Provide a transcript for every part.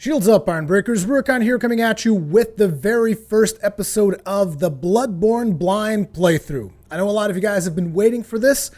Shields up, Iron Breakers. Rurikhan here, coming at you with the very first episode of the Bloodborne blind playthrough. I know a lot of you guys have been waiting for this.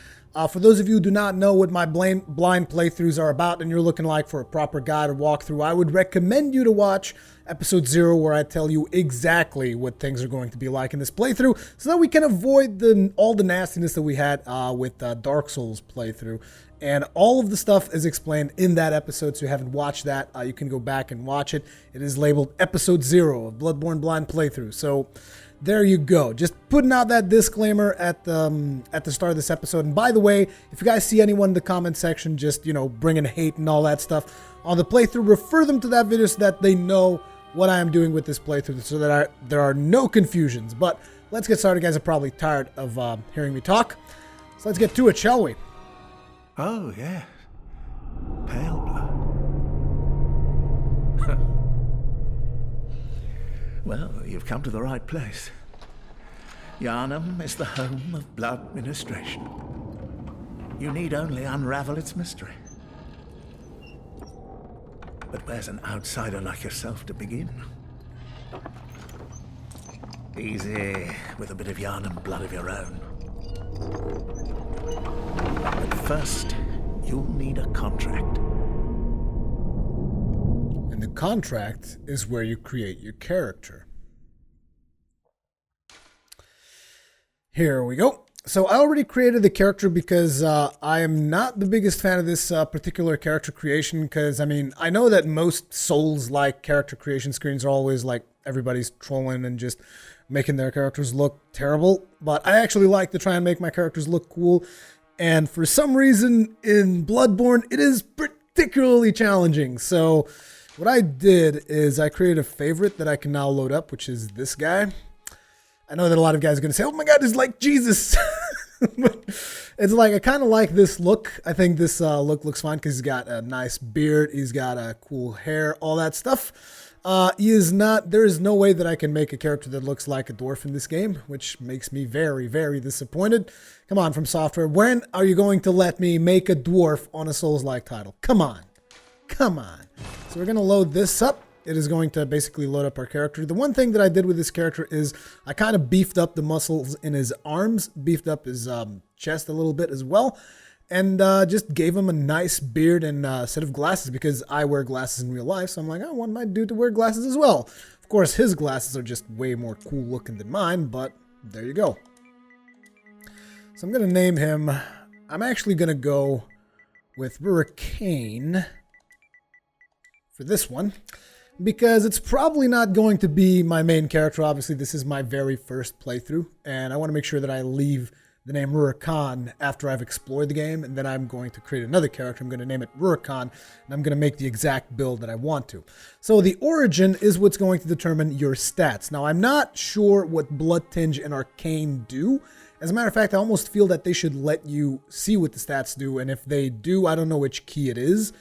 For those of you who do not know what my blind playthroughs are about and you're looking like for a proper guide or walkthrough, I would recommend you to watch episode 0 where I tell you exactly what things are going to be like in this playthrough so that we can avoid all the nastiness that we had with Dark Souls playthrough. And all of the stuff is explained in that episode, so if you haven't watched that, you can go back and watch it. It is labeled episode 0 of Bloodborne blind playthrough. So there you go. Just putting out that disclaimer at the start of this episode. And by the way, if you guys see anyone in the comment section just, bringing hate and all that stuff on the playthrough, refer them to that video so that they know what I am doing with this playthrough, so that there are no confusions. But let's get started. You guys are probably tired of hearing me talk. So let's get to it, shall we? Oh, yes. Pale blood. Well, you've come to the right place. Yharnam is the home of blood ministration. You need only unravel its mystery. But where's an outsider like yourself to begin? Easy, with a bit of Yharnam blood of your own. But first, you'll need a contract. And the contract is where you create your character. Here we go. So I already created the character because I am not the biggest fan of this particular character creation, because, I know that most Souls-like character creation screens are always like everybody's trolling and just making their characters look terrible, but I actually like to try and make my characters look cool. And for some reason in Bloodborne, it is particularly challenging. So what I did is I created a favorite that I can now load up, which is this guy. I know that a lot of guys are going to say, oh my God, it's like Jesus. But it's like, I kind of like this look. I think this look looks fine because he's got a nice beard. He's got a cool hair, all that stuff. There is no way that I can make a character that looks like a dwarf in this game, which makes me very, very disappointed. Come on, From Software. When are you going to let me make a dwarf on a Souls-like title? Come on. Come on. So we're going to load this up. It is going to basically load up our character. The one thing that I did with this character is I kind of beefed up the muscles in his arms, beefed up his chest a little bit as well, and just gave him a nice beard and a set of glasses, because I wear glasses in real life, so I'm like, I want my dude to wear glasses as well. Of course, his glasses are just way more cool looking than mine, but there you go. So I'm going to name him, I'm actually going to go with Rurikhan for this one, because it's probably not going to be my main character. Obviously, this is my very first playthrough, and I want to make sure that I leave the name Rurikhan after I've explored the game, and then I'm going to create another character. I'm going to name it Rurikhan, and I'm going to make the exact build that I want to. So the origin is what's going to determine your stats. Now, I'm not sure what Blood Tinge and Arcane do. As a matter of fact, I almost feel that they should let you see what the stats do, and if they do, I don't know which key it is,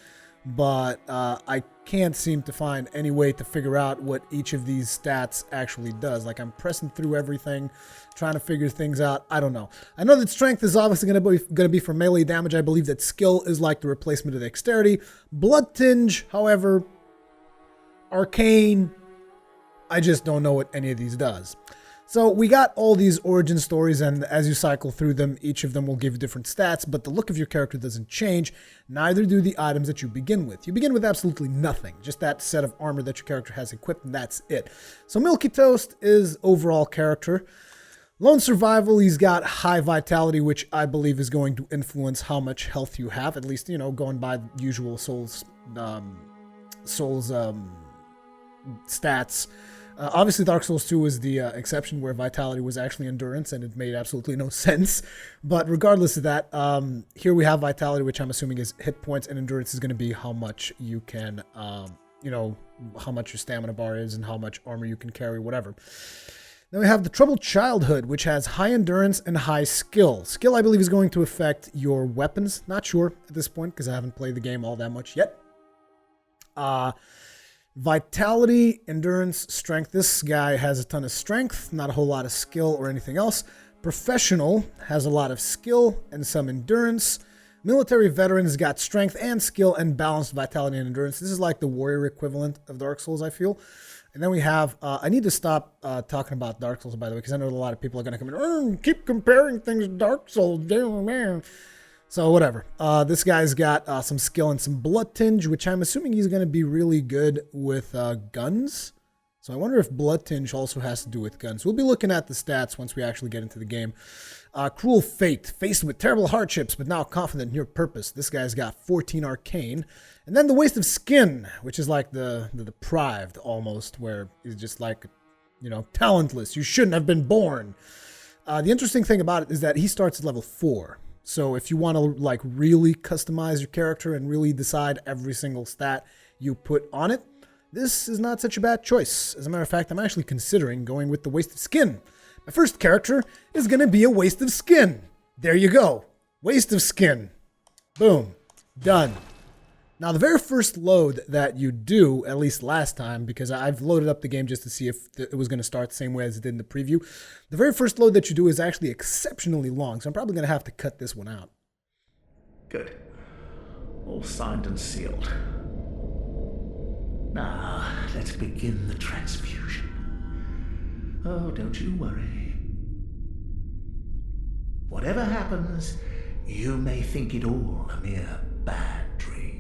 but I can't seem to find any way to figure out what each of these stats actually does. Like, I'm pressing through everything, trying to figure things out. I don't know. I know that strength is obviously going to be for melee damage. I believe that skill is like the replacement of dexterity. Blood Tinge, however, Arcane, I just don't know what any of these does. So we got all these origin stories, and as you cycle through them, each of them will give you different stats, but the look of your character doesn't change. Neither do the items that you begin with. You begin with absolutely nothing, just that set of armor that your character has equipped, and that's it. So Milky Toast is overall character. Lone Survival, he's got high vitality, which I believe is going to influence how much health you have, at least, going by usual Souls stats. Obviously, Dark Souls 2 was the exception, where vitality was actually endurance, and it made absolutely no sense. But regardless of that, here we have vitality, which I'm assuming is hit points, and endurance is going to be how much you can, how much your stamina bar is and how much armor you can carry, whatever. Then we have the Troubled Childhood, which has high endurance and high skill. Skill, I believe, is going to affect your weapons. Not sure at this point, because I haven't played the game all that much yet. Vitality, endurance, strength. This guy has a ton of strength, not a whole lot of skill or anything else. Professional has a lot of skill and some endurance. Military veterans got strength and skill and balanced vitality and endurance. This is like the warrior equivalent of Dark Souls, I feel. And then we have, I need to stop talking about Dark Souls, by the way, because I know a lot of people are going to come in, keep comparing things to Dark Souls. So whatever. This guy's got some skill and some blood tinge, which I'm assuming he's going to be really good with guns. So I wonder if blood tinge also has to do with guns. We'll be looking at the stats once we actually get into the game. Cruel fate, faced with terrible hardships, but now confident in your purpose. This guy's got 14 arcane. And then the waste of skin, which is like the deprived almost, where he's just like, you know, talentless. You shouldn't have been born. The interesting thing about it is that he starts at level 4. So if you want to like really customize your character and really decide every single stat you put on it, this is not such a bad choice. As a matter of fact, I'm actually considering going with the waste of skin. My first character is going to be a waste of skin. There you go. Waste of skin. Boom. Done. Now, the very first load that you do, at least last time, because I've loaded up the game just to see if it was going to start the same way as it did in the preview. The very first load that you do is actually exceptionally long, so I'm probably going to have to cut this one out. Good. All signed and sealed. Now, let's begin the transfusion. Oh, don't you worry. Whatever happens, you may think it all a mere bad dream.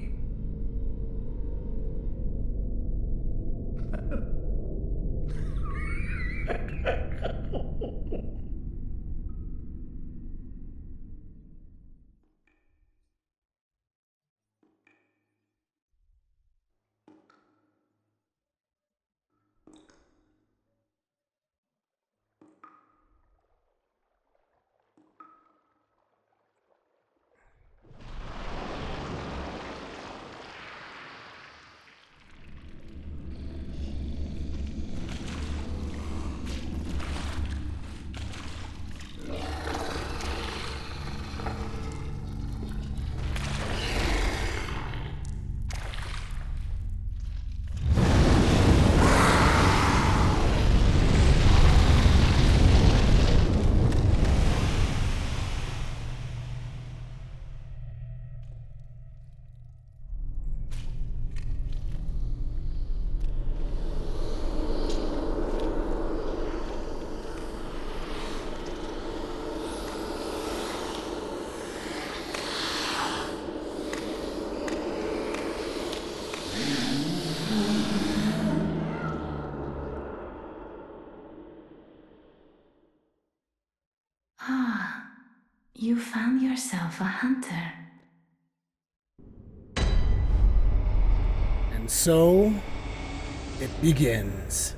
You found yourself a hunter. And so, it begins.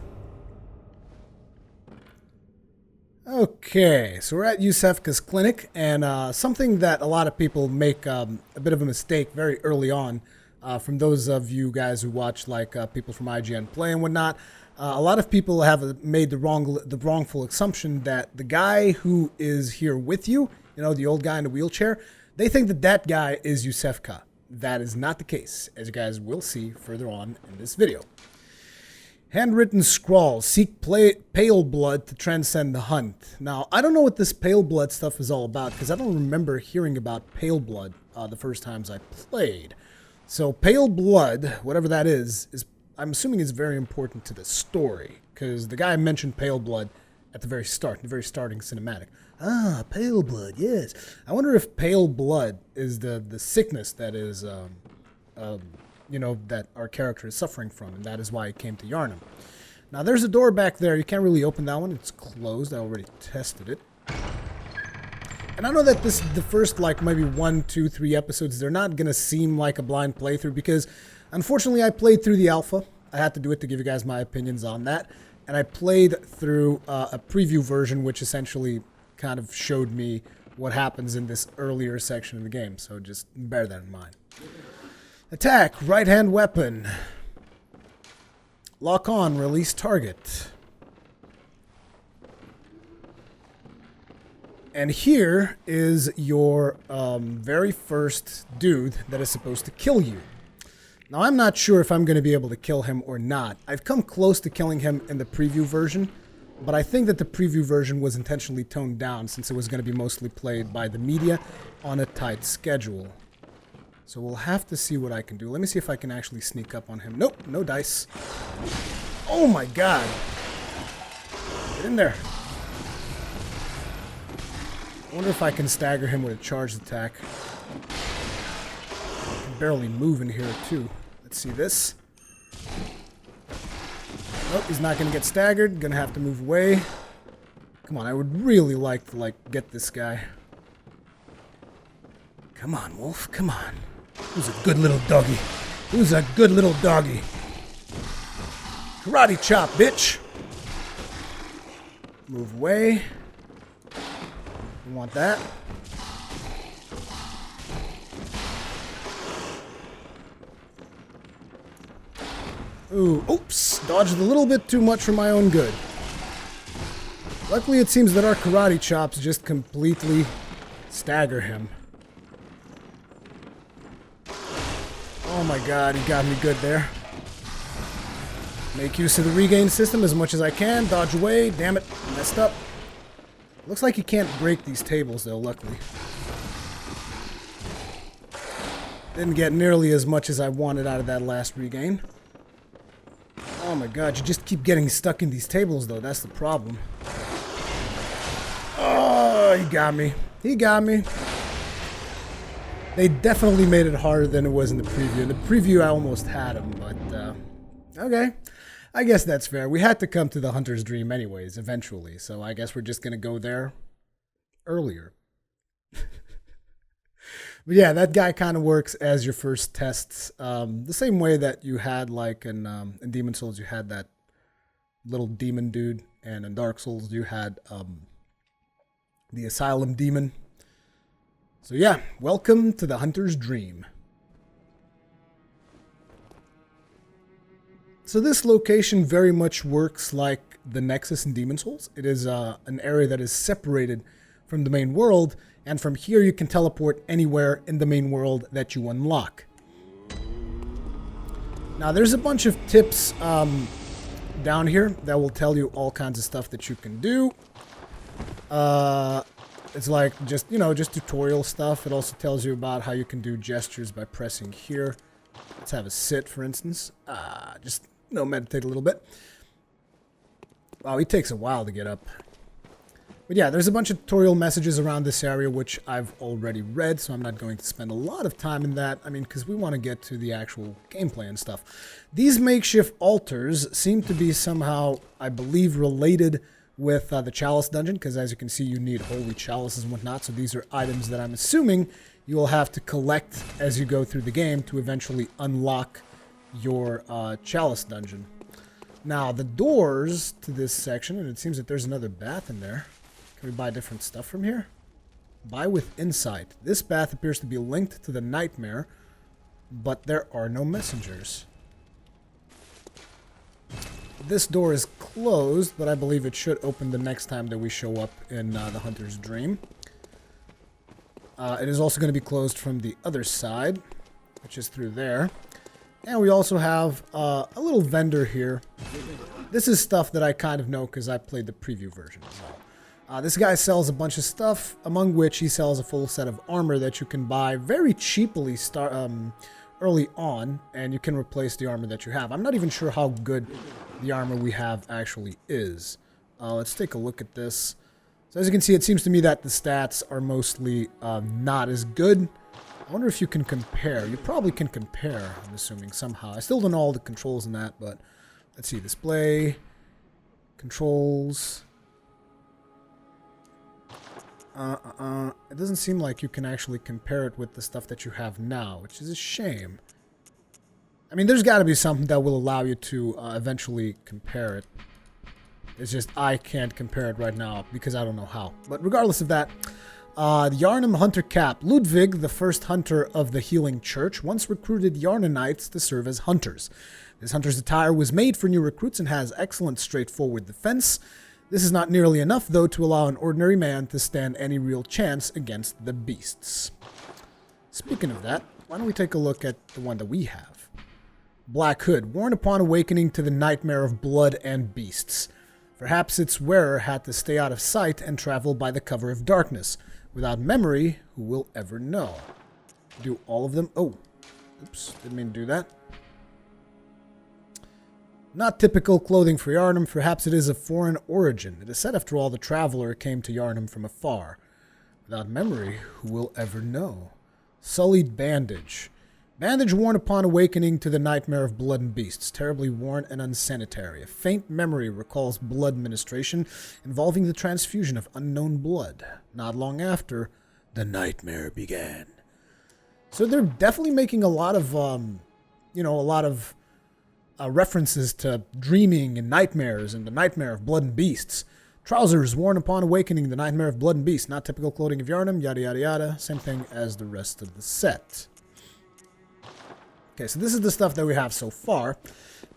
Okay, so we're at Iosefka's clinic, and something that a lot of people make a bit of a mistake very early on, from those of you guys who watch like people from IGN play and whatnot, a lot of people have made the wrongful assumption that the guy who is here with you, you know, the old guy in the wheelchair, they think that that guy is Iosefka. That is not the case, as you guys will see further on in this video. Handwritten scrawl, seek pale blood to transcend the hunt. Now, I don't know what this pale blood stuff is all about, because I don't remember hearing about pale blood the first times I played. So pale blood, whatever that is I'm assuming is very important to the story, because the guy mentioned pale blood at the very start, the very starting cinematic. Ah, pale blood, yes. I wonder if pale blood is the sickness that is, you know, that our character is suffering from, and that is why he came to Yharnam. Now, there's a door back there. You can't really open that one. It's closed. I already tested it. And I know that the first, like, maybe 1, 2, 3 episodes, they're not going to seem like a blind playthrough, because, unfortunately, I played through the alpha. I had to do it to give you guys my opinions on that. And I played through a preview version, which essentially kind of showed me what happens in this earlier section of the game. So just bear that in mind. Attack, right-hand weapon. Lock on, release target. And here is your very first dude that is supposed to kill you. Now, I'm not sure if I'm going to be able to kill him or not. I've come close to killing him in the preview version, But I think that the preview version was intentionally toned down since it was going to be mostly played by the media on a tight schedule. So we'll have to see what I can do. Let me see if I can actually sneak up on him. Nope, no dice. Oh my god. Get in there. I wonder if I can stagger him with a charged attack. I can barely move in here too. Let's see this. Nope, he's not going to get staggered. Gonna have to move away. Come on, I would really like to, get this guy. Come on, Wolf, come on. Who's a good little doggy? Who's a good little doggy? Karate chop, bitch! Move away. You want that? Ooh, oops! Dodged a little bit too much for my own good. Luckily, it seems that our karate chops just completely stagger him. Oh my god, he got me good there. Make use of the regain system as much as I can. Dodge away. Damn it, messed up. Looks like you can't break these tables though, luckily. Didn't get nearly as much as I wanted out of that last regain. Oh my god, you just keep getting stuck in these tables though, that's the problem. Oh, he got me. He got me. They definitely made it harder than it was in the preview. In the preview, I almost had him, but, okay. I guess that's fair. We had to come to the Hunter's Dream anyways, eventually, so I guess we're just gonna go there earlier. But yeah, that guy kind of works as your first tests. The same way that you had, like, in Demon Souls, you had that little demon dude, and in Dark Souls, you had the Asylum Demon. So yeah, welcome to the Hunter's Dream. So this location very much works like the Nexus in Demon Souls. It is an area that is separated from the main world, and from here you can teleport anywhere in the main world that you unlock. Now there's a bunch of tips down here that will tell you all kinds of stuff that you can do. It's like just tutorial stuff. It also tells you about how you can do gestures by pressing here. Let's have a sit, for instance. Just, meditate a little bit. Wow, he takes a while to get up. But yeah, there's a bunch of tutorial messages around this area, which I've already read, so I'm not going to spend a lot of time in that. I mean, because we want to get to the actual gameplay and stuff. These makeshift altars seem to be somehow, I believe, related with the Chalice dungeon, because as you can see, you need holy chalices and whatnot, so these are items that I'm assuming you will have to collect as you go through the game to eventually unlock your Chalice dungeon. Now, the doors to this section, and it seems that there's another bath in there. Can we buy different stuff from here? Buy with insight. This bath appears to be linked to the nightmare, but there are no messengers. This door is closed, but I believe it should open the next time that we show up in the Hunter's Dream. It is also going to be closed from the other side, which is through there. And we also have a little vendor here. This is stuff that I kind of know because I played the preview version as well. This guy sells a bunch of stuff, among which he sells a full set of armor that you can buy very cheaply early on, and you can replace the armor that you have. I'm not even sure how good the armor we have actually is. Let's take a look at this. So as you can see, it seems to me that the stats are mostly not as good. I wonder if you can compare. You probably can compare, I'm assuming, somehow. I still don't know all the controls in that, but let's see. Display, controls. It doesn't seem like you can actually compare it with the stuff that you have now, which is a shame. I mean, there's got to be something that will allow you to eventually compare it. It's just I can't compare it right now because I don't know how. But regardless of that, the Yharnam Hunter Cap. Ludwig, the first hunter of the Healing Church, once recruited Yharnamites to serve as hunters. This hunter's attire was made for new recruits and has excellent straightforward defense. This is not nearly enough, though, to allow an ordinary man to stand any real chance against the beasts. Speaking of that, why don't we take a look at the one that we have? Black Hood, worn upon awakening to the nightmare of blood and beasts. Perhaps its wearer had to stay out of sight and travel by the cover of darkness. Without memory, who will ever know? Do all of them... Oh, oops, didn't mean to do that. Not typical clothing for Yharnam. Perhaps it is of foreign origin. It is said, after all, the traveler came to Yharnam from afar. Without memory, who will ever know? Sullied bandage. Bandage worn upon awakening to the nightmare of blood and beasts. Terribly worn and unsanitary. A faint memory recalls blood ministration involving the transfusion of unknown blood. Not long after, the nightmare began. So they're definitely making a lot of, references to dreaming and nightmares and the nightmare of blood and beasts. Trousers worn upon awakening, the nightmare of blood and beasts. Not typical clothing of Yharnam, yada yada yada. Same thing as the rest of the set. Okay, so this is the stuff that we have so far.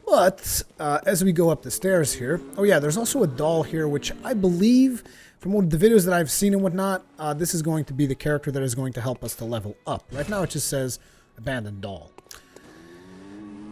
But as we go up the stairs here... Oh yeah, there's also a doll here, which I believe, from one of the videos that I've seen and whatnot, this is going to be the character that is going to help us to level up. Right now it just says abandoned doll.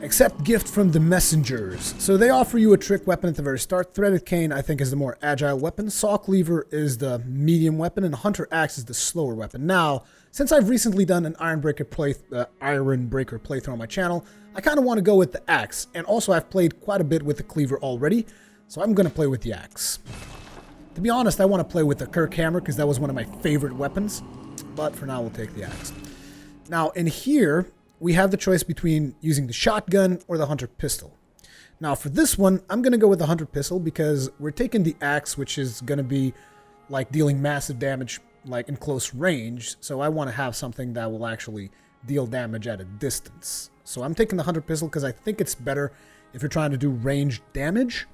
Accept gift from the messengers. So they offer you a trick weapon at the very start. Threaded cane, I think, is the more agile weapon. Saw cleaver is the medium weapon, and hunter axe is the slower weapon. Now, since I've recently done an Iron Breaker playthrough on my channel, I kind of want to go with the axe. And also, I've played quite a bit with the cleaver already, so I'm going to play with the axe. To be honest, I want to play with the Kirk hammer because that was one of my favorite weapons. But for now, we'll take the axe. Now, in here, we have the choice between using the shotgun or the hunter pistol. Now, for this one, I'm going to go with the hunter pistol because we're taking the axe, which is going to be like dealing massive damage like in close range. So I want to have something that will actually deal damage at a distance. So I'm taking the hunter pistol because I think it's better if you're trying to do ranged damage.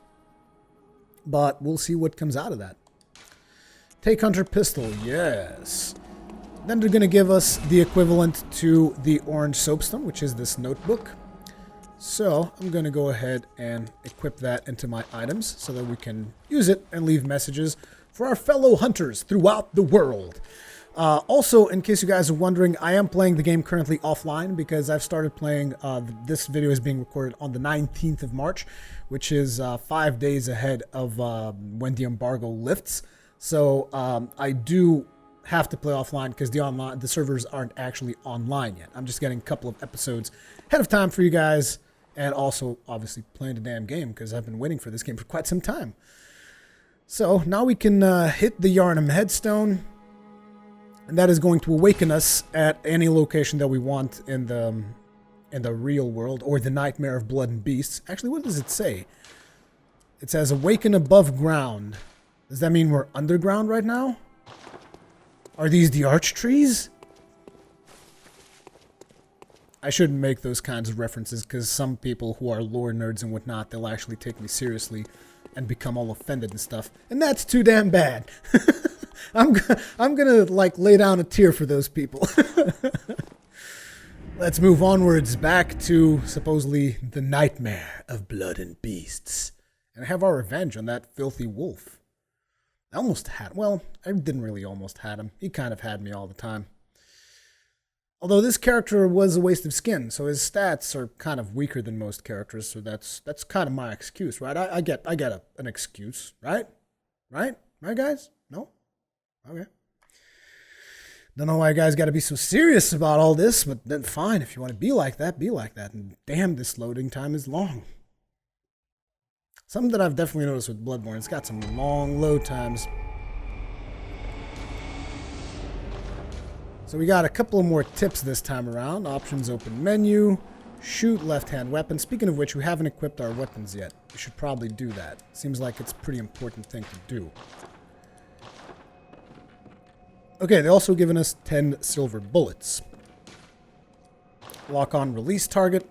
But we'll see what comes out of that. Take hunter pistol, yes. Then they're going to give us the equivalent to the orange soapstone, which is this notebook. So I'm going to go ahead and equip that into my items so that we can use it and leave messages for our fellow hunters throughout the world. Also, in case you guys are wondering, I am playing the game currently offline because I've started playing, this video is being recorded on the 19th of March, which is 5 days ahead of when the embargo lifts. So I do have to play offline because the servers aren't actually online yet. I'm just getting a couple of episodes ahead of time for you guys, and also obviously playing the damn game because I've been waiting for this game for quite some time. So now we can hit the Yharnam headstone, and that is going to awaken us at any location that we want in the real world, or the nightmare of blood and beasts. Actually, what does it say? It says awaken above ground. Does that mean we're underground right now? Are these the arch trees? I shouldn't make those kinds of references because some people who are lore nerds and whatnot, they'll actually take me seriously and become all offended and stuff. And that's too damn bad. I'm gonna like lay down a tear for those people. Let's move onwards back to supposedly the nightmare of blood and beasts. And have our revenge on that filthy wolf. I almost had, well, I didn't really almost had him. He kind of had me all the time. Although this character was a waste of skin, so his stats are kind of weaker than most characters, so that's kind of my excuse, right? I get an excuse, right? Right? Right, guys? No? Okay. Don't know why you guys got to be so serious about all this, but then fine, if you want to be like that, be like that. And damn, this loading time is long. Something that I've definitely noticed with Bloodborne, it's got some long load times. So we got a couple of more tips this time around. Options, open menu, shoot, left-hand weapon. Speaking of which, we haven't equipped our weapons yet. We should probably do that. Seems like it's a pretty important thing to do. Okay, they also given us 10 silver bullets. Lock on release target.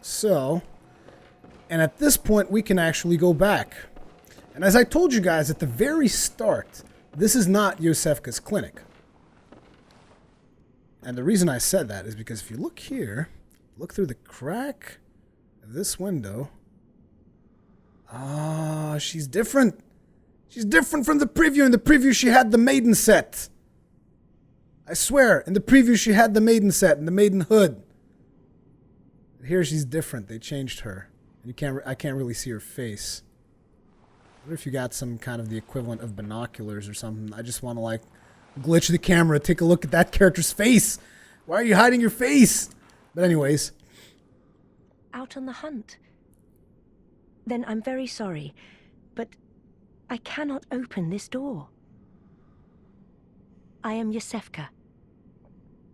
So, and at this point, we can actually go back. And as I told you guys at the very start, this is not Iosefka's clinic. And the reason I said that is because if you look here, look through the crack of this window. Ah, she's different. She's different from the preview. In the preview, she had the maiden set. I swear, in the preview, she had the maiden set and the maiden hood. Here, she's different. They changed her. And I can't really see her face. What if you got some kind of the equivalent of binoculars or something? I just want to, like, glitch the camera, take a look at that character's face. Why are you hiding your face? But anyways. Out on the hunt. Then I'm very sorry, but I cannot open this door. I am Iosefka.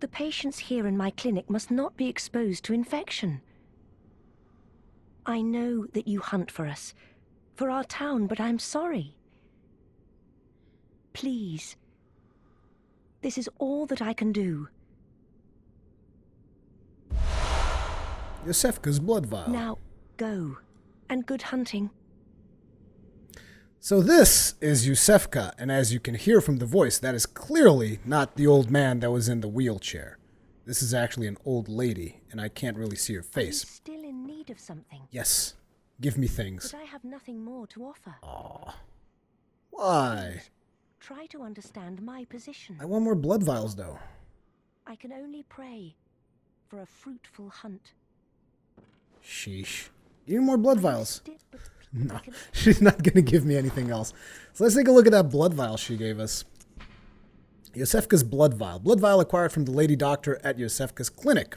The patients here in my clinic must not be exposed to infection. I know that you hunt for us, for our town, but I'm sorry. Please. This is all that I can do. Iosefka's blood vial. Now, go. And good hunting. So this is Iosefka, and as you can hear from the voice, that is clearly not the old man that was in the wheelchair. This is actually an old lady, and I can't really see her face. Are you still in need of something? Yes. Give me things. But I have nothing more to offer. Aw. Why? Try to understand my position. I want more blood vials, though. I can only pray for a fruitful hunt. Sheesh. Give me more blood vials. But No, I can... she's not going to give me anything else. So let's take a look at that blood vial she gave us. Iosefka's blood vial. Blood vial acquired from the lady doctor at Iosefka's clinic.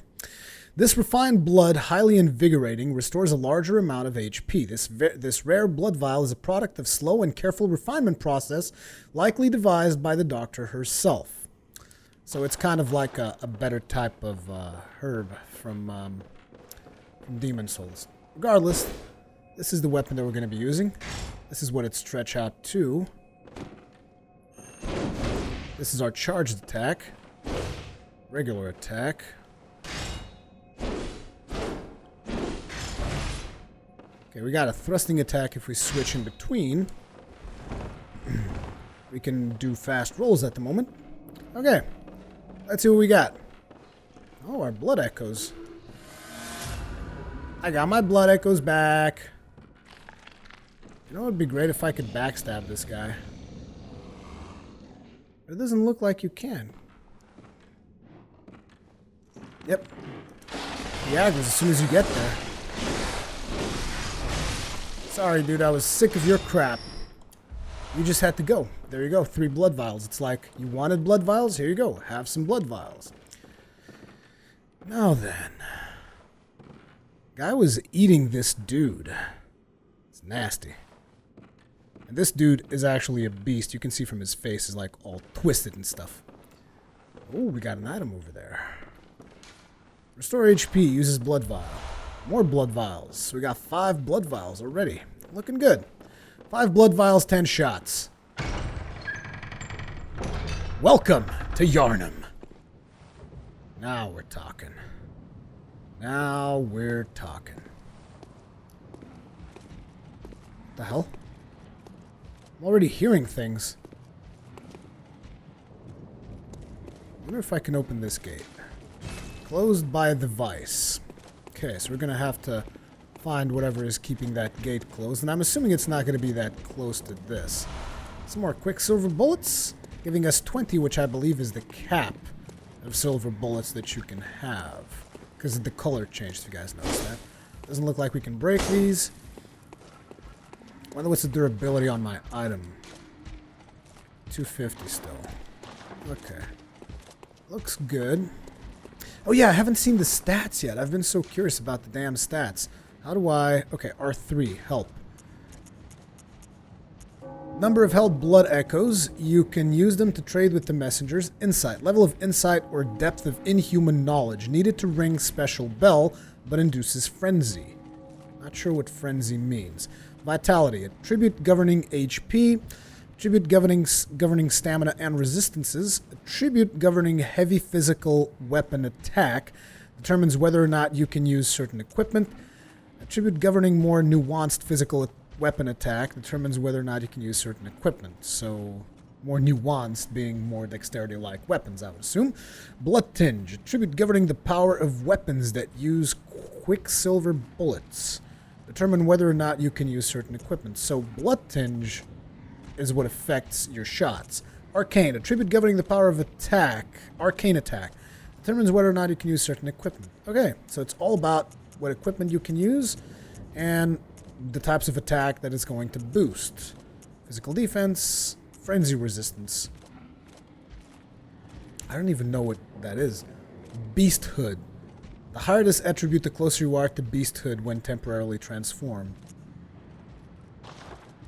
This refined blood, highly invigorating, restores a larger amount of HP. This rare blood vial is a product of slow and careful refinement process, likely devised by the doctor herself. So it's kind of like a better type of herb from Demon Souls. Regardless, this is the weapon that we're going to be using. This is what it stretch out to. This is our charged attack. Regular attack. Okay, we got a thrusting attack if we switch in between. We can do fast rolls at the moment. Okay, let's see what we got. Oh, our blood echoes. I got my blood echoes back. You know what would be great if I could backstab this guy. But it doesn't look like you can. Yep. Yeah, because as soon as you get there. Sorry, dude, I was sick of your crap. You just had to go. There you go, 3 blood vials. It's like, you wanted blood vials? Here you go, have some blood vials. Now then. Guy was eating this dude. It's nasty. And this dude is actually a beast. You can see from his face is like all twisted and stuff. Oh, we got an item over there. Restore HP, uses blood vial. More blood vials. So we got 5 blood vials already. Looking good. 5 blood vials, 10 shots. Welcome to Yharnam. Now we're talking. Now we're talking. What the hell? I'm already hearing things. I wonder if I can open this gate. Closed by the vice. Okay, so we're going to have to find whatever is keeping that gate closed. And I'm assuming it's not going to be that close to this. Some more quicksilver bullets. Giving us 20, which I believe is the cap of silver bullets that you can have. Because of the color changed, if you guys noticed that. Doesn't look like we can break these. Wonder what's the durability on my item. 250 still. Okay. Looks good. Oh yeah, I haven't seen the stats yet. I've been so curious about the damn stats. How do I... Okay, R3, help. Number of held blood echoes. You can use them to trade with the messengers. Insight. Level of insight or depth of inhuman knowledge. Needed to ring special bell, but induces frenzy. Not sure what frenzy means. Vitality. Attribute governing HP. Attribute governing stamina and resistances. Attribute governing heavy physical weapon attack. Determines whether or not you can use certain equipment. Attribute governing more nuanced physical weapon attack. Determines whether or not you can use certain equipment. So, more nuanced being more dexterity-like weapons, I would assume. Blood tinge. Attribute governing the power of weapons that use quicksilver bullets. Determine whether or not you can use certain equipment. So, blood tinge is what affects your shots. Arcane. Attribute governing the power of attack. Arcane attack. Determines whether or not you can use certain equipment. Okay, so it's all about what equipment you can use and the types of attack that it's going to boost. Physical defense, frenzy resistance. I don't even know what that is. Beasthood. The higher this attribute, the closer you are to beasthood when temporarily transformed.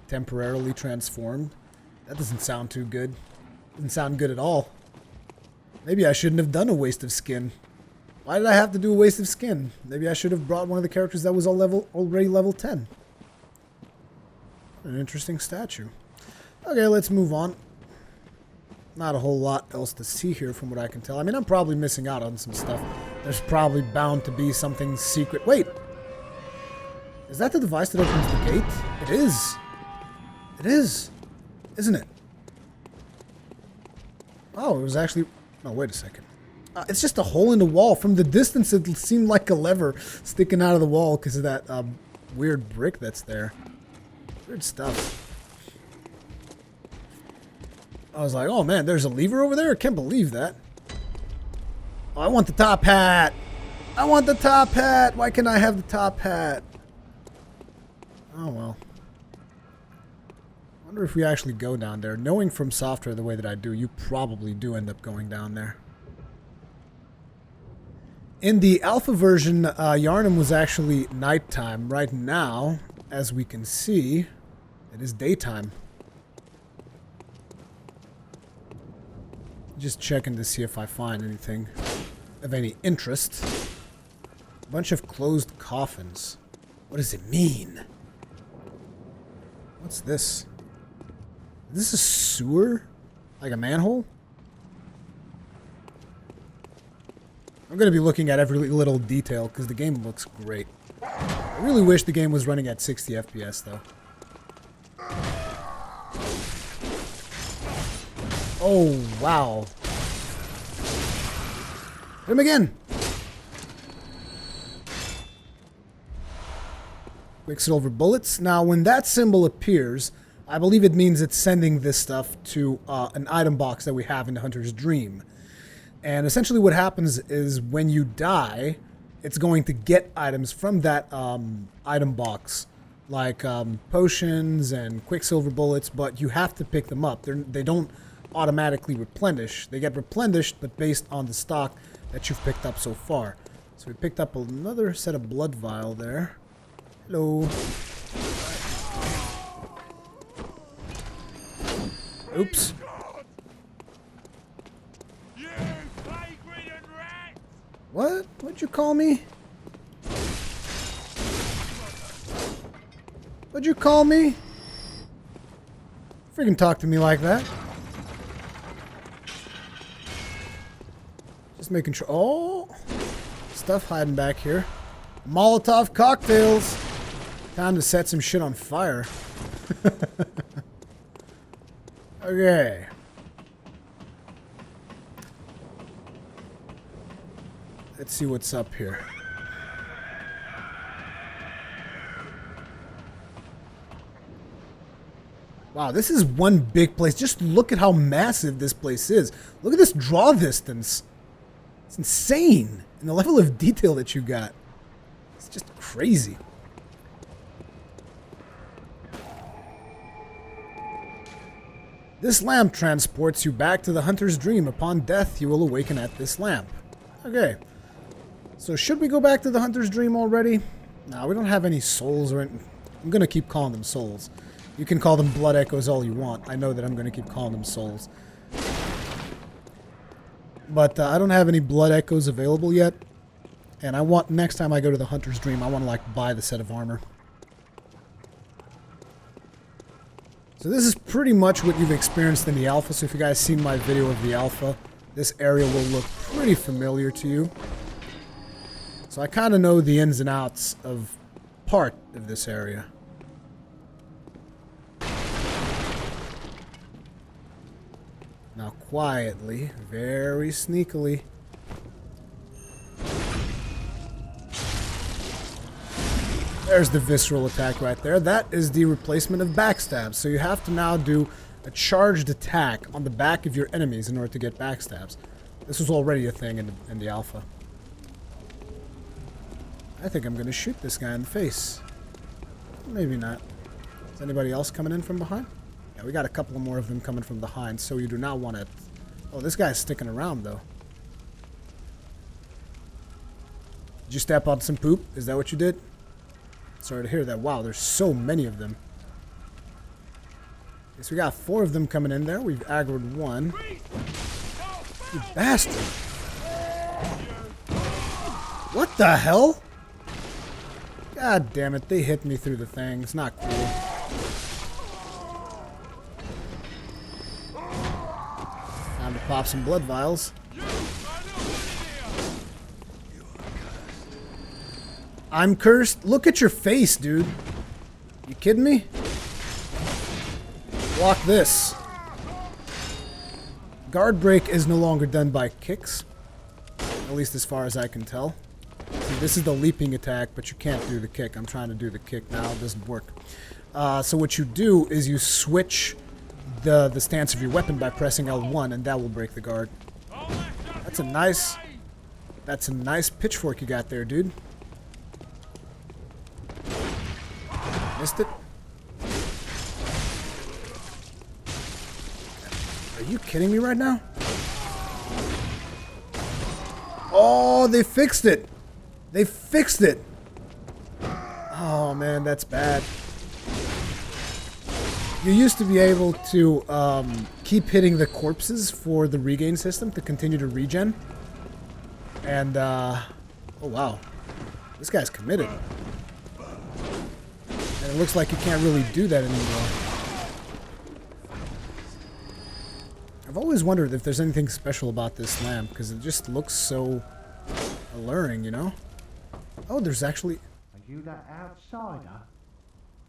Temporarily transformed? That doesn't sound too good. Doesn't sound good at all. Maybe I shouldn't have done a waste of skin. Why did I have to do a waste of skin? Maybe I should have brought one of the characters that was already level 10. An interesting statue. Okay, let's move on. Not a whole lot else to see here from what I can tell. I mean, I'm probably missing out on some stuff. There's probably bound to be something secret. Wait! Is that the device that opens the gate? It is! It is! Isn't it? Oh, it was actually... Oh, wait a second. It's just a hole in the wall. From the distance, it seemed like a lever sticking out of the wall because of that weird brick that's there. Weird stuff. I was like, oh man, there's a lever over there? I can't believe that. Oh, I want the top hat. I want the top hat. Why can't I have the top hat? Oh well. I wonder if we actually go down there. Knowing from software the way that I do, you probably do end up going down there. In the alpha version, Yharnam was actually nighttime. Right now, as we can see, it is daytime. Just checking to see if I find anything of any interest. A bunch of closed coffins. What does it mean? What's this? Is this a sewer? Like a manhole? I'm going to be looking at every little detail because the game looks great. I really wish the game was running at 60 FPS though. Oh, wow. Hit him again. Quicksilver bullets. Now, when that symbol appears, I believe it means it's sending this stuff to an item box that we have in the Hunter's Dream. And essentially what happens is when you die, it's going to get items from that item box. Like potions and quicksilver bullets, but you have to pick them up. They don't automatically replenish. They get replenished, but based on the stock that you've picked up so far. So we picked up another set of blood vial there. Hello. Oops. What? What'd you call me? What'd you call me? Freaking talk to me like that. Just making sure. Oh, stuff hiding back here. Molotov cocktails. Time to set some shit on fire. Okay. Let's see what's up here. Wow, this is one big place. Just look at how massive this place is. Look at this draw distance. It's insane. And the level of detail that you got. It's just crazy. This lamp transports you back to the Hunter's Dream. Upon death, you will awaken at this lamp. Okay. So should we go back to the Hunter's Dream already? No, we don't have any souls or anything. I'm going to keep calling them souls. You can call them blood echoes all you want. I know that I'm going to keep calling them souls. But I don't have any blood echoes available yet. And I want, next time I go to the Hunter's Dream, I want to like buy the set of armor. So this is pretty much what you've experienced in the alpha. So if you guys seen my video of the alpha, this area will look pretty familiar to you. So I kind of know the ins and outs of part of this area. Now quietly, very sneakily. There's the visceral attack right there. That is the replacement of backstabs. So you have to now do a charged attack on the back of your enemies in order to get backstabs. This was already a thing in the alpha. I think I'm going to shoot this guy in the face. Maybe not. Is anybody else coming in from behind? Yeah, we got a couple more of them coming from behind, so you do not want to... Oh, this guy's sticking around, though. Did you step on some poop? Is that what you did? Sorry to hear that. Wow, there's so many of them. Okay, so we got 4 of them coming in there. We've aggroed 1. You bastard! What the hell? God damn it, they hit me through the thing. It's not cool. Time to pop some blood vials. I'm cursed? Look at your face, dude. You kidding me? Block this. Guard break is no longer done by kicks. At least as far as I can tell. See, this is the leaping attack, but you can't do the kick. I'm trying to do the kick now. It doesn't work. So what you do is you switch the stance of your weapon by pressing L1, and that will break the guard. That's a nice pitchfork you got there, dude. Missed it. Are you kidding me right now? Oh, they fixed it. They fixed it. Oh man, that's bad. You used to be able to keep hitting the corpses for the regain system to continue to regen. And, oh wow. This guy's committed. And it looks like you can't really do that anymore. I've always wondered if there's anything special about this lamp, because it just looks so alluring, you know? Oh, there's actually... Are you that outsider?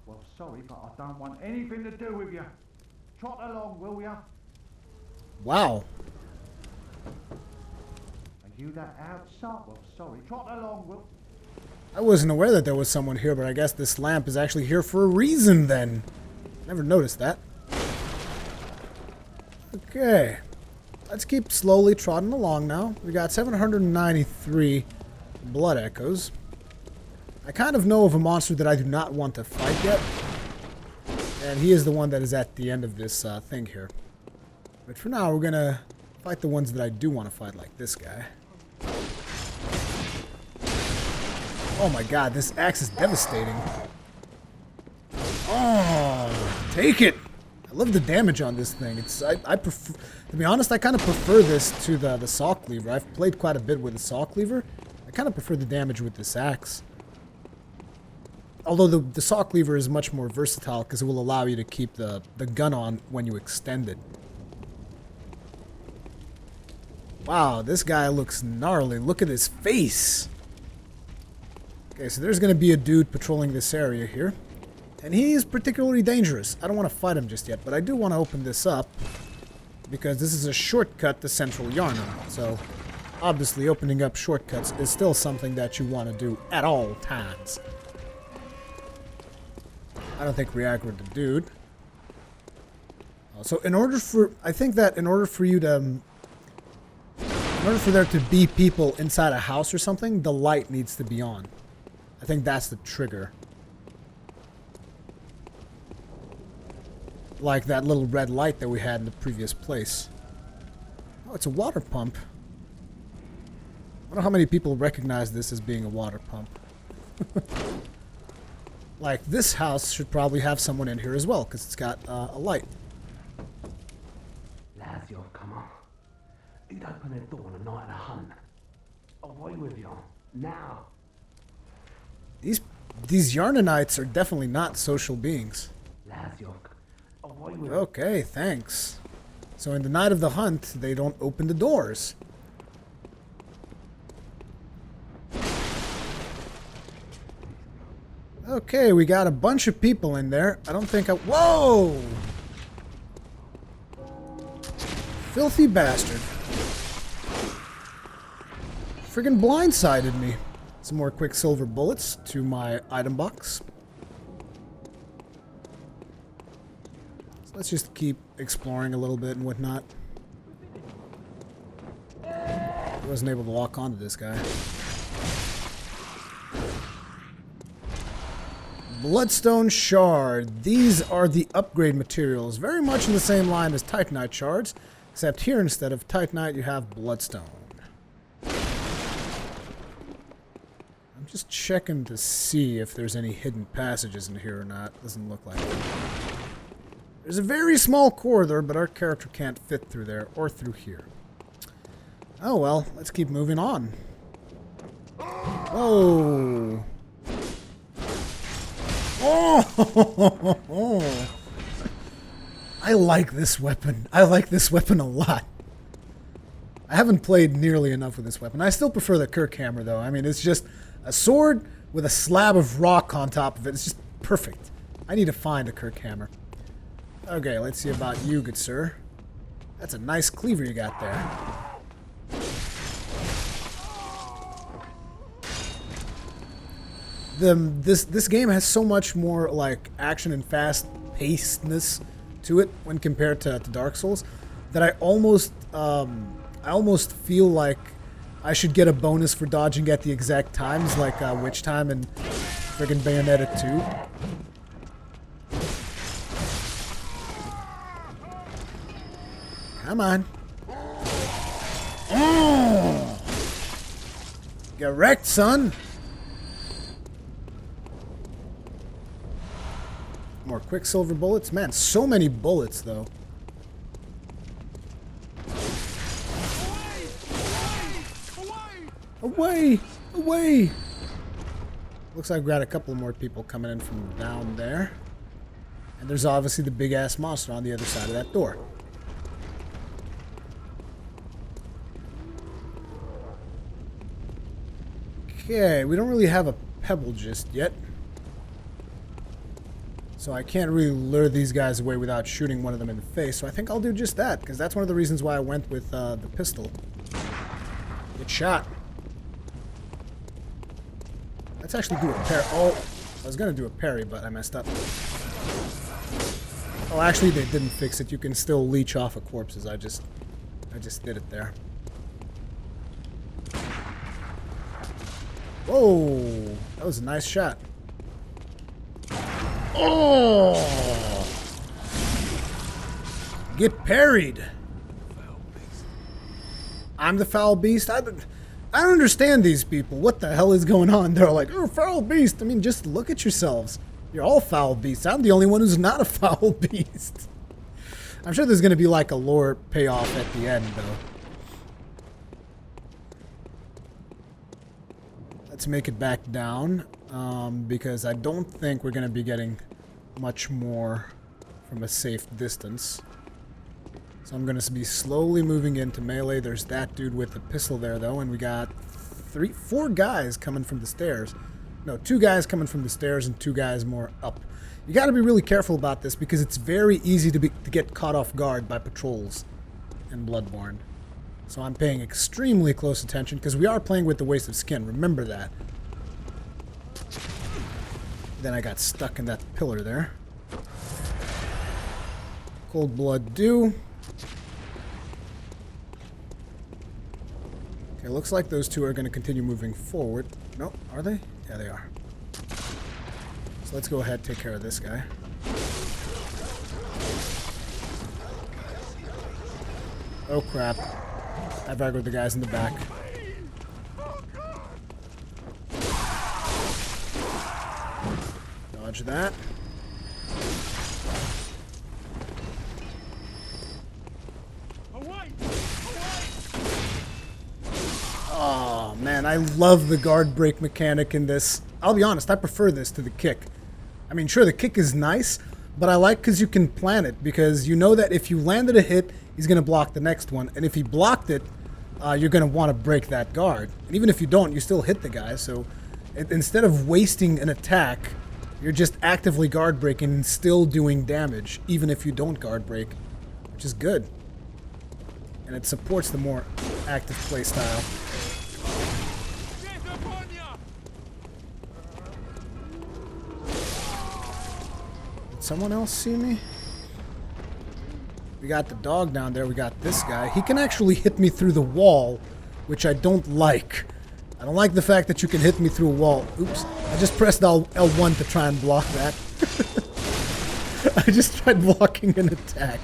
Well, sorry, but I don't want anything to do with you. Trot along, will ya? Wow. Are you that outsider? Well, sorry, trot along, will... I wasn't aware that there was someone here, but I guess this lamp is actually here for a reason then. Never noticed that. Okay. Let's keep slowly trotting along now. We got 793 blood echoes. I kind of know of a monster that I do not want to fight yet. And he is the one that is at the end of this thing here. But for now, we're going to fight the ones that I do want to fight, like this guy. Oh my god, this axe is devastating. Oh, take it! I love the damage on this thing. I prefer, to be honest, I kind of prefer this to the saw cleaver. I've played quite a bit with the saw cleaver. I kind of prefer the damage with this axe. Although the saw cleaver is much more versatile because it will allow you to keep the gun on when you extend it. Wow, this guy looks gnarly. Look at his face. Okay, so there's going to be a dude patrolling this area here. And he's particularly dangerous. I don't want to fight him just yet, but I do want to open this up. Because this is a shortcut to Central Yharnam. So, obviously, opening up shortcuts is still something that you want to do at all times. I don't think we aggroed the dude. So, I think that in order for you to... in order for there to be people inside a house or something, the light needs to be on. I think that's the trigger. Like that little red light that we had in the previous place. Oh, it's a water pump. I don't know how many people recognize this as being a water pump. Like, this house should probably have someone in here as well, because it's got a light. Lads, you've come on. You'd open the door on a night of a hunt. Away with you. Now. These Yharnamites are definitely not social beings. Lads, you've... Away with you. Okay, thanks. So in the night of the hunt, they don't open the doors. Okay, we got a bunch of people in there. I don't think I... Whoa! Filthy bastard. Friggin' blindsided me. Some more quicksilver bullets to my item box. So let's just keep exploring a little bit and whatnot. I wasn't able to lock onto this guy. Bloodstone Shard. These are the upgrade materials, very much in the same line as Titanite shards, except here instead of Titanite you have Bloodstone. I'm just checking to see if there's any hidden passages in here or not. Doesn't look like it. There's a very small corridor, but our character can't fit through there or through here. Oh well, let's keep moving on. Oh! Oh! I like this weapon. I like this weapon a lot. I haven't played nearly enough with this weapon. I still prefer the Kirk hammer, though. I mean, it's just a sword with a slab of rock on top of it. It's just perfect. I need to find a Kirk hammer. Okay, let's see about you, good sir. That's a nice cleaver you got there. This game has so much more like action and fast pacedness to it when compared to Dark Souls that I almost feel like I should get a bonus for dodging at the exact times, like Witch Time and friggin' Bayonetta 2. Come on. Oh! Get wrecked, son! More Quicksilver bullets. Man, so many bullets, though. Away! Away! Looks like we got a couple more people coming in from down there. And there's obviously the big-ass monster on the other side of that door. Okay, we don't really have a pebble just yet. So I can't really lure these guys away without shooting one of them in the face. So I think I'll do just that, because that's one of the reasons why I went with the pistol. Get shot. Let's actually do a parry. Oh, I was going to do a parry, but I messed up. Oh, actually, they didn't fix it. You can still leech off of corpses. I just did it there. Whoa, that was a nice shot. Oh! Get parried. I'm the foul beast? I don't understand these people. What the hell is going on? They're like, oh, foul beast. I mean, just look at yourselves. You're all foul beasts. I'm the only one who's not a foul beast. I'm sure there's going to be like a lore payoff at the end, though. Let's make it back down, because I don't think we're going to be getting much more from a safe distance. So I'm going to be slowly moving into melee. There's that dude with the pistol there, though, and we got 4 guys coming from the stairs. No, 2 guys coming from the stairs and 2 guys more up. You got to be really careful about this because it's very easy to get caught off guard by patrols in Bloodborne. So I'm paying extremely close attention because we are playing with the waste of skin. Remember that. Then I got stuck in that pillar there. Cold blood dew. Okay, looks like those 2 are going to continue moving forward. No, are they? Yeah, they are. So let's go ahead and take care of this guy. Oh crap. I've aggroed the guys in the back. Dodge that. Oh man, I love the guard break mechanic in this. I'll be honest, I prefer this to the kick. I mean, sure, the kick is nice, but I like because you can plan it, because you know that if you landed a hit, he's going to block the next one, and if he blocked it, you're going to want to break that guard. And even if you don't, you still hit the guy, so instead of wasting an attack, you're just actively guard breaking and still doing damage, even if you don't guard break, which is good. And it supports the more active play style. Did someone else see me? We got the dog down there. We got this guy. He can actually hit me through the wall, which I don't like. I don't like the fact that you can hit me through a wall. Oops. I just pressed L1 to try and block that. I just tried blocking an attack.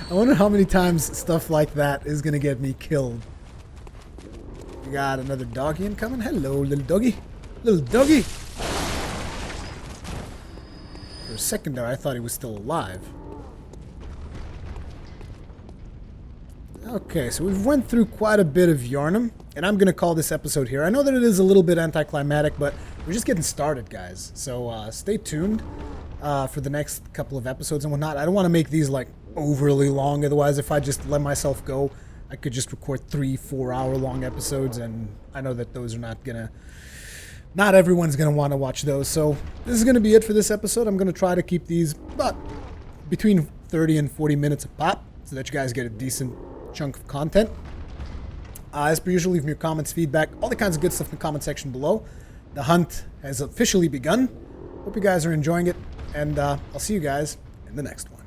I wonder how many times stuff like that is going to get me killed. We got another doggy incoming. Hello, little doggy. Little doggy. For a second there, I thought he was still alive. Okay, so we've went through quite a bit of Yharnam, and I'm going to call this episode here. I know that it is a little bit anticlimactic, but we're just getting started, guys. So stay tuned for the next couple of episodes and whatnot. I don't want to make these like overly long, otherwise if I just let myself go, I could just record 3-4 hour long episodes, and I know that those are not everyone's going to want to watch those. So this is going to be it for this episode. I'm going to try to keep these about between 30 and 40 minutes a pop so that you guys get a decent chunk of content. As per usual, leave me your comments, feedback, all the kinds of good stuff in the comment section below. The hunt has officially begun. Hope you guys are enjoying it, and I'll see you guys in the next one.